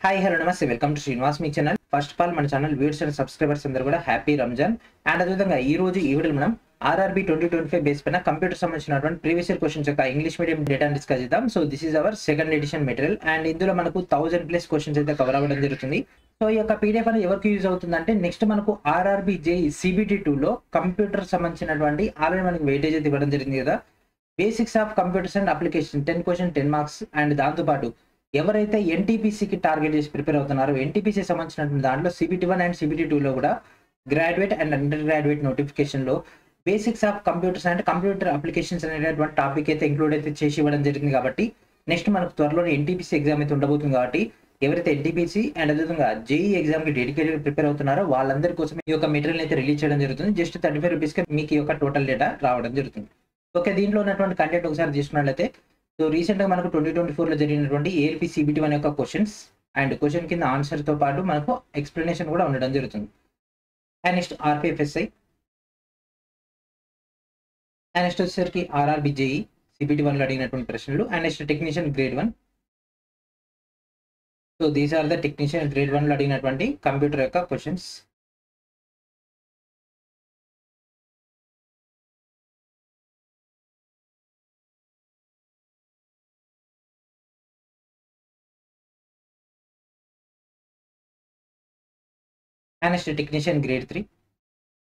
Hi hello నమస్తే welcome to Srinivas me channel. First of all మన channel viewers and subscribers అందరూ కూడా happy Ramzan. And అదేవిధంగా ఈ రోజు ఈ వీడియోలో మనం ఆర్ఆర్బీ 2025 బేస్ పైన కంప్యూటర్ సంబంధించినటువంటి ప్రీవియస్ ఇయర్ క్వశ్చన్స్ యొక్క ఇంగ్లీష్ మీడియం డేటాను డిస్కస్ చేద్దాం. So this is our second edition material and ఇందులో మనకు 1000+ క్వశ్చన్స్ అయితే కవర్ అవ్వడం జరుగుతుంది. సో ఈ యొక్క పీడిఎఫ్ అనేది ఎవరికి యూజ్ అవుతుందంటే నెక్స్ట్ మనకు ఆర్ఆర్బీ జేఈ CBT 2లో కంప్యూటర్ సంబంధించినటువంటి ఆల్రెడీ మనకు వెయిటేజ్ అయితే ఇవ్వడం జరిగింది కదా. Basics of computers and application 10 question 10 marks. And దాంతోపాటు ఎవరైతే ఎన్టీపీసీకి టార్గెట్ చేసి ప్రిపేర్ అవుతున్నారో ఎన్టీపీసీ సంబంధించినటువంటి దాంట్లో CBT 1 అండ్ CBT 2లో కూడా గ్రాడ్యుయేట్ అండ్ అండర్ గ్రాడ్యుయేట్ నోటిఫికేషన్లో basics of computers and computer applications అనేటువంటి టాపిక్ అయితే ఇంక్లూడ్ అయితే చేసి ఇవ్వడం జరిగింది. కాబట్టి నెక్స్ట్ మనకు త్వరలోనే ఎన్టీపీసీ ఎగ్జామ్ అయితే ఉండబోతుంది. కాబట్టి ఎవరైతే ఎన్టీపీసీ అండ్ అదేవిధంగా జేఈ ఎగ్జామ్కి డెడికేటెడ్ ప్రిపేర్ అవుతున్నారో వాళ్ళందరి కోసం ఈ యొక్క మెటీరియల్ అయితే రిలీజ్ చేయడం జరుగుతుంది. జస్ట్ 35 రూపీస్కి మీకు ఈ యొక్క టోటల్ డేటా రావడం జరుగుతుంది. ఓకే, దీంట్లో ఉన్నటువంటి కంటెంట్ ఒకసారి తీసుకున్నట్లయితే సో రీసెంట్గా మనకు 2024లో జరిగినటువంటి ALP CBT 1 యొక్క క్వశ్చన్స్ అండ్ క్వశ్చన్ కింద ఆన్సర్తో పాటు మనకు ఎక్స్ప్లెనేషన్ కూడా ఉండడం జరుగుతుంది. And next RPFSI and next వచ్చేసరికి RRB JE CBT 1లో అడిగినటువంటి ప్రశ్నలు and next technician grade 1. So these are the technician grade 1లో అడిగినటువంటి కంప్యూటర్ యొక్క questions. And next technician grade 3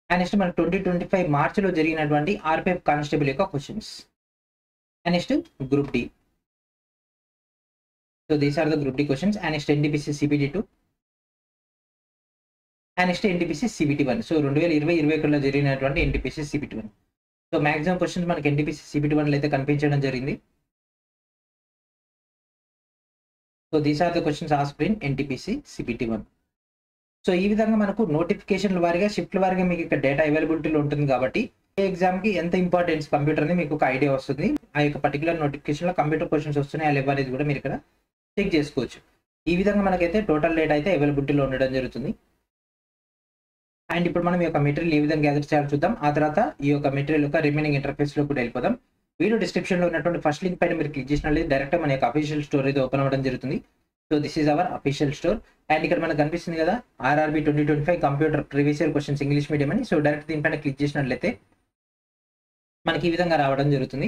and next మన 2025 మార్చిలో జరిగినటువంటి RPF కానిస్టేబుల్ యొక్క questions. And next group D. So these are the group D questions. And next NTPC CBT 2 and next NTPC CBT 1. So 2020-21లో జరిగినటువంటి NTPC CBT 1. So maximum questions మనకి NTPC CBT 1లో అయితే కనిపించడం జరిగింది. So these are the questions asked in NTPC CBT 1. So ఈ విధంగా మనకు నోటిఫికేషన్ల వారీగా షిఫ్ట్ల వారీగా మీకు ఇక్కడ డేటా అవైలబిలిటీలో ఉంటుంది. కాబట్టి ఏ ఎగ్జామ్కి ఎంత ఇంపార్టెన్స్ కంప్యూటర్ అనేది మీకు ఒక ఐడియా వస్తుంది. ఆ యొక్క పర్టికులర్ నోటిఫికేషన్లో కంప్యూటర్ క్వశ్చన్స్ వస్తున్నాయి లేవా అనేది కూడా మీరు ఇక్కడ చెక్ చేసుకోవచ్చు. ఈ విధంగా మనకైతే టోటల్ డేటా అయితే అవైలబిలిటీలో ఉండడం జరుగుతుంది. అండ్ ఇప్పుడు మనం ఈ యొక్క మెటీరియల్ ఏ విధంగా గ్యాదర్ చేయాలో చూద్దాం. ఆ తర్వాత ఈ యొక్క మెటీరియల్ యొక్క రిమైనింగ్ ఇంటర్ఫేస్లో కూడా వెళ్ళిపోదాం. వీడియో డిస్క్రిప్షన్లో ఉన్నటువంటి ఫస్ట్ లింక్ పైన మీరు క్లిక్ చేసినట్లయితే డైరెక్ట్ మన యొక్క అఫీషియల్ స్టోర్ అయితే ఓపెన్ అవ్వడం జరుగుతుంది. So this is hour official store. And ఇక్కడ మనకు కనిపిస్తుంది కదా RRB 2025 computer previous year questions English medium అని. సో డైరెక్ట్ దీనిపైన క్లిక్ చేసినట్లయితే మనకి ఈ విధంగా రావడం జరుగుతుంది.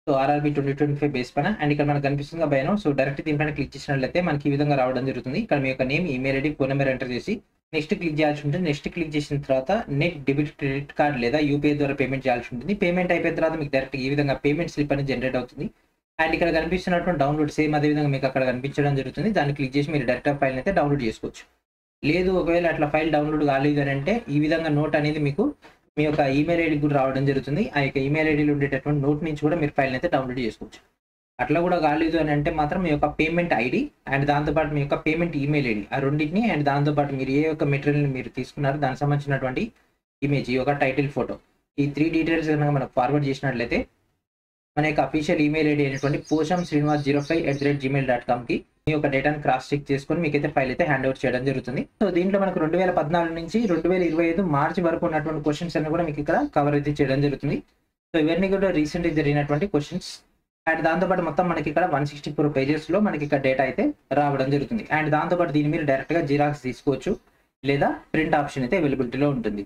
సో RRB 2025 బేస్ పైన అండ్ ఇక్కడ మనకు కనిపిస్తుంది బయను. సో డైరెక్ట్ దీనిపైన క్లిక్ చేసినట్లయితే మనకి ఈ విధంగా రావడం జరుగుతుంది. ఇక్కడ మీ యొక్క name, email ID, phone number enter చేసి నెక్స్ట్ క్లిక్ చేయాల్సి ఉంటుంది. నెక్స్ట్ క్లిక్ చేసిన తర్వాత నెట్ డెబిట్ క్రెడిట్ కార్డ్ లేదా UPI ద్వారా పేమెంట్ చేయాల్సి ఉంటుంది. పేమెంట్ అయిపోయిన తర్వాత మీకు డైరెక్ట్ ఈ విధంగా పేమెంట్ స్లిప్ అనేది జనరేట్ అవుతుంది. అండ్ ఇక్కడ కనిపిస్తున్నటువంటి డౌన్లోడ్ సేమ్ అదే విధంగా మీకు అక్కడ కనిపించడం జరుగుతుంది. దాన్ని క్లిక్ చేసి మీరు డైరెక్ట్ ఫైల్ అయితే డౌన్లోడ్ చేసుకోవచ్చు. లేదు ఒకవేళ అట్లా ఫైల్ డౌన్లోడ్ కాలేదు అని అంటే ఈ విధంగా నోట్ అనేది మీకు మీ యొక్క ఈమెయిల్ ఐడి కూడా రావడం జరుగుతుంది. ఆ యొక్క ఈమెయిల్ ఐడిలో ఉండేటటువంటి నోట్ నుంచి కూడా మీరు ఫైల్ అయితే డౌన్లోడ్ చేసుకోవచ్చు. అట్లా కూడా కాలేదు అని అంటే మాత్రం మీ యొక్క పేమెంట్ ఐడి అండ్ దాంతోపాటు మీ యొక్క పేమెంట్ ఈమెయిల్ ఐడి ఆ రెండింటిని అండ్ దాంతోపాటు మీరు ఏ యొక్క మెటీరియల్ని మీరు తీసుకున్నారో దానికి సంబంధించినటువంటి ఇమేజ్, ఈ యొక్క టైటిల్, ఫోటో, ఈ 3 డీటెయిల్స్ కనుక మనకు ఫార్వర్డ్ చేసినట్లయితే మన యొక్క అఫీషియల్ ఈమెయిల్ ఐడి అయినటువంటి poshamsrinivas05@gmail.comకి మీ యొక్క డేటాను క్రాస్ చెక్ చేసుకొని మీకైతే ఫైల్ అయితే హ్యాండ్ ఓవర్ చేయడం జరుగుతుంది. సో దీంట్లో మనకు 2014 నుంచి 2025 మార్చి వరకు ఉన్నటువంటి క్వశ్చన్స్ అన్ని కూడా మీకు ఇక్కడ కవర్ అయితే చేయడం జరుగుతుంది. సో ఇవన్నీ కూడా రీసెంట్గా జరిగినటువంటి క్వశ్చన్స్. అండ్ దాంతోపాటు మొత్తం మనకి ఇక్కడ 164 పేజెస్లో మనకి ఇక్కడ డేటా అయితే రావడం జరుగుతుంది. అండ్ దాంతోపాటు దీన్ని మీరు డైరెక్ట్గా జిరాక్స్ తీసుకోవచ్చు లేదా ప్రింట్ ఆప్షన్ అయితే అవైలబిలిటీలో ఉంటుంది.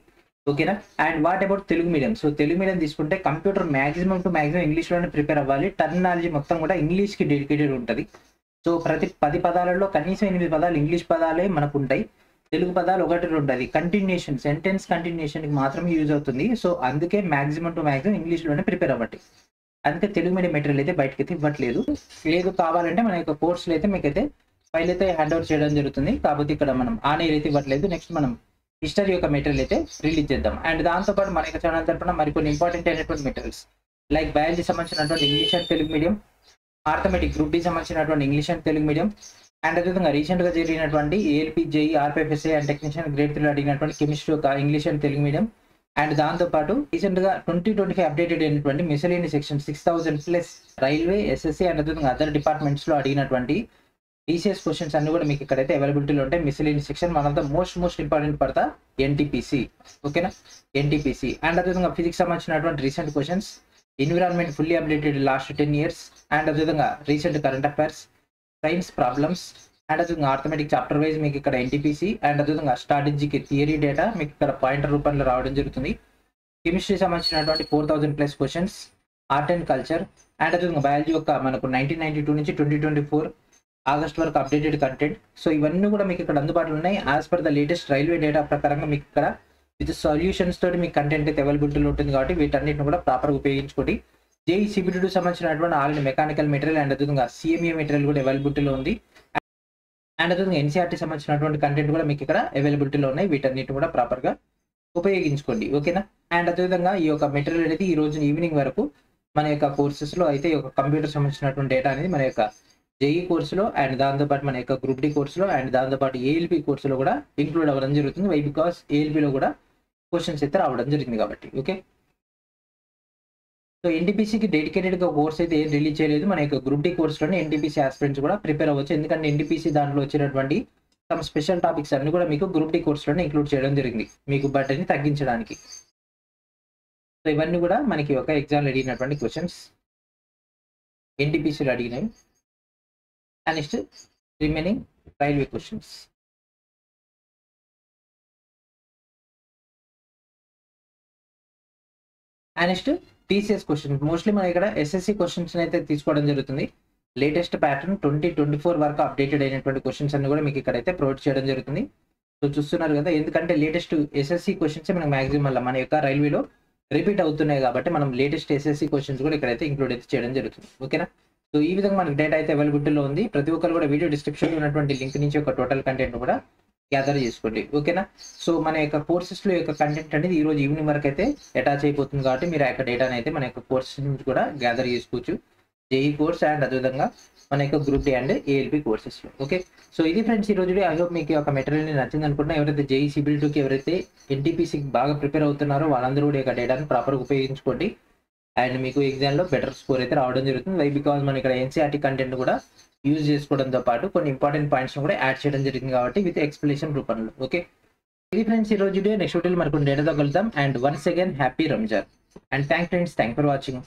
ఓకేనా. And what about Telugu medium. So Telugu medium తీసుకుంటే కంప్యూటర్ మ్యాక్సిమం టు మ్యాక్సిమం ఇంగ్లీష్లోనే ప్రిపేర్ అవ్వాలి. టర్మినాలజీ మొత్తం కూడా ఇంగ్లీష్కి డెడికేటెడ్ ఉంటుంది. సో ప్రతి 10 పదాలలో కనీసం 8 పదాలు ఇంగ్లీష్ పదాలే మనకు ఉంటాయి. తెలుగు పదాలు 1-2 ఉంటుంది. కంటిన్యూషన్, సెంటెన్స్ కంటిన్యూషన్కి మాత్రమే యూజ్ అవుతుంది. సో అందుకే మ్యాక్సిమం టు మ్యాక్సిమం ఇంగ్లీష్లోనే ప్రిపేర్ అవ్వండి. అందుకే తెలుగు మీడియం మెటీరియల్ అయితే బయటకి అయితే ఇవ్వట్లేదు. లేదు కావాలంటే మన యొక్క కోర్సులో అయితే మీకైతే ఫైల్ అయితే హ్యాండ్ ఓవర్ చేయడం జరుగుతుంది. కాకపోతే ఇక్కడ మనం ఆనేర్ అయితే ఇవ్వట్లేదు. నెక్స్ట్ మనం హిస్టరీ యొక్క మెటీరియల్ అయితే రిలీజ్ చేద్దాం. అండ్ దాంతోపాటు మన యొక్క ఛానల్ తరపున మరికొన్ని ఇంపార్టెంట్ అయినటువంటి మెటీరియల్స్ లైక్ బయాలజీ సంబంధించినటువంటి English and Telugu medium, arithmetic group D సంబంధించినటువంటి English and Telugu medium, and అదేవిధంగా రీసెంట్గా జరిగినటువంటి ALP JE RPFSI అండ్ టెక్నీషియన్ గ్రేడ్ 3లో అడిగినటువంటి కెమిస్ట్రీ యొక్క English and Telugu medium. And దాంతోపాటు రీసెంట్గా 2025 అప్డేటెడ్ అయినటువంటి miscellaneous section 6000+ railway, SSC and అదేవిధంగా అదర్ డిపార్ట్మెంట్స్లో అడిగినటువంటి TCS క్వశ్చన్స్ అన్ని కూడా మీకు ఇక్కడైతే అవైలబిలిటీలో ఉంటాయి. Miscellaneous section one of the most important for the NTPC. ఓకేనా, NTPC. అండ్ అదేవిధంగా ఫిజిక్స్ సంబంధించినటువంటి recent questions, environment fully updated last 10 years, and అదేవిధంగా recent current affairs, science problems, and అదేవిధంగా ఆర్థమెటిక్ చాప్టర్ వైజ్ మీకు ఇక్కడ ఎన్టీపీసీ అండ్ అదేవిధంగా స్ట్రాటజీకి theory data మీకు ఇక్కడ పాయింటర్ రూపంలో రావడం జరుగుతుంది. కెమిస్ట్రీ సంబంధించినటువంటి 4000+ questions, art and culture and అదేవిధంగా బయాలజీ యొక్క మనకు 1992 నుంచి 2024 ఆగస్ట్ వరకు అప్డేటెడ్ కంటెంట్. సో ఇవన్నీ కూడా మీకు ఇక్కడ అందుబాటులో ఉన్నాయి. As per the latest railway data ప్రకారంగా మీకు ఇక్కడ విత్ సొల్యూషన్స్ తోటి మీకు కంటెంట్ అయితే అవైలబిలిటీలో ఉంటుంది కాబట్టి వీటన్నిటిని కూడా ప్రాపర్గా ఉపయోగించుకోండి. జేఈ CBT2 సంబంధించినటువంటి ఆల్రెడీ మెకానికల్ మెటీరియల్ అండ్ అదేవిధంగా CMA మెటీరియల్ కూడా అవైలబిలిటీలో ఉంది. అండ్ అదేవిధంగా NCERT సంబంధించినటువంటి కంటెంట్ కూడా మీకు ఇక్కడ అవైలబిలిటీలో ఉన్నాయి. వీటన్నిటిని కూడా ప్రాపర్గా ఉపయోగించుకోండి, ఓకేనా. అండ్ అదేవిధంగా ఈ యొక్క మెటీరియల్ అనేది ఈ రోజు ఈవినింగ్ వరకు మన యొక్క కోర్సెస్లో అయితే ఈ యొక్క కంప్యూటర్ సంబంధించినటువంటి డేటా అనేది మన యొక్క జేఈ కోర్సులో అండ్ దాంతోపాటు మన యొక్క గ్రూప్ డి కోర్సులో అండ్ దాంతోపాటు ALP కోర్సులో కూడా ఇంక్లూడ్ అవ్వడం జరుగుతుంది. వై బికాస్ ALPలో కూడా క్వశ్చన్స్ అయితే రావడం జరిగింది కాబట్టి, ఓకే. సో ఎన్టీపీసీకి డెడికేటెడ్గా కోర్స్ అయితే ఏం రిలీజ్ చేయలేదు. మన యొక్క గ్రూప్ డి కోర్సులోనే ఎన్టీపీసీ ఆస్పిరెంట్స్ కూడా ప్రిపేర్ అవ్వచ్చు. ఎందుకంటే ఎన్టీపీసీ దాంట్లో వచ్చినటువంటి సమ్ స్పెషల్ టాపిక్స్ అన్ని కూడా మీకు గ్రూప్ డి కోర్సులోనే ఇంక్లూడ్ చేయడం జరిగింది, మీకు బర్డెన్ని తగ్గించడానికి. సో ఇవన్నీ కూడా మనకి ఒక ఎగ్జామ్లో అడిగినటువంటి క్వశ్చన్స్, ఎన్టీపీసీలో అడిగినవి. And next remaining railway questions. And next TCS questions. Mostly మనం ఇక్కడ SSC క్వశ్చన్స్ అయితే తీసుకోవడం జరుగుతుంది. లేటెస్ట్ ప్యాటర్న్ 2024 వరకు అప్డేటెడ్ అయినటువంటి క్వశ్చన్స్ అన్ని కూడా మీకు ఇక్కడైతే ప్రొవైడ్ చేయడం జరుగుతుంది. సో చూస్తున్నారు కదా, ఎందుకంటే లేటెస్ట్ SSC క్వశ్చన్స్ మనకు మాక్సిమం వల్ల మన యొక్క రైల్వేలో రిపీట్ అవుతున్నాయి కాబట్టి మనం లేటెస్ట్ SSC క్వశ్చన్స్ కూడా ఇక్కడైతే ఇంక్లూడ్ అయితే చేయడం జరుగుతుంది, ఓకేనా. సో ఈ విధంగా మనకి డేటా అయితే అవైలబిలిటీలో ఉంది. ప్రతి ఒక్కరు కూడా వీడియో డిస్క్రిప్షన్లో ఉన్నటువంటి లింక్ నుంచి ఒక టోటల్ కంటెంట్ కూడా గ్యాదర్ చేసుకోండి, ఓకేనా. సో మన యొక్క కోర్సెస్లో యొక్క కంటెంట్ అనేది ఈ రోజు ఈవినింగ్ వరకు అయితే అటాచ్ అయిపోతుంది కాబట్టి మీరు ఆ యొక్క డేటాని అయితే మన యొక్క కోర్సెస్ నుంచి కూడా గ్యాదర్ చేసుకోవచ్చు. జేఈ కోర్స్ అండ్ అదేవిధంగా మన యొక్క గ్రూప్ డి అండ్ ALP కోర్సెస్లో, ఓకే. సో ఇది ఫ్రెండ్స్ ఈ రోజు. ఐ హోప్ మీకు యొక్క మెటీరియల్ నచ్చింది అనుకుంటున్నా. ఎవరైతే జేఈ CBT2కి ఎవరైతే ఎన్టీపీసీకి బాగా ప్రిపేర్ అవుతున్నారో వాళ్ళందరూ కూడా ఈ యొక్క డేటాను ప్రాపర్గా ఉపయోగించుకోండి. అండ్ మీకు ఎగ్జామ్లో బెటర్ స్కోర్ అయితే రావడం జరుగుతుంది. వై బికాజ్ మనం ఇక్కడ NCERT కంటెంట్ కూడా యూజ్ చేసుకోవడంతో పాటు కొన్ని ఇంపార్టెంట్ పాయింట్స్ కూడా యాడ్ చేయడం జరిగింది కాబట్టి విత్ ఎక్స్ప్లెనేషన్ రూపంలో, ఓకే. ఇది ఫ్రెండ్స్ ఈ రోజు వీడియో. నెక్స్ట్ వీడియోలో మనకు డేటాతో కలుద్దాం. And once again happy Ramzan and thank for watching.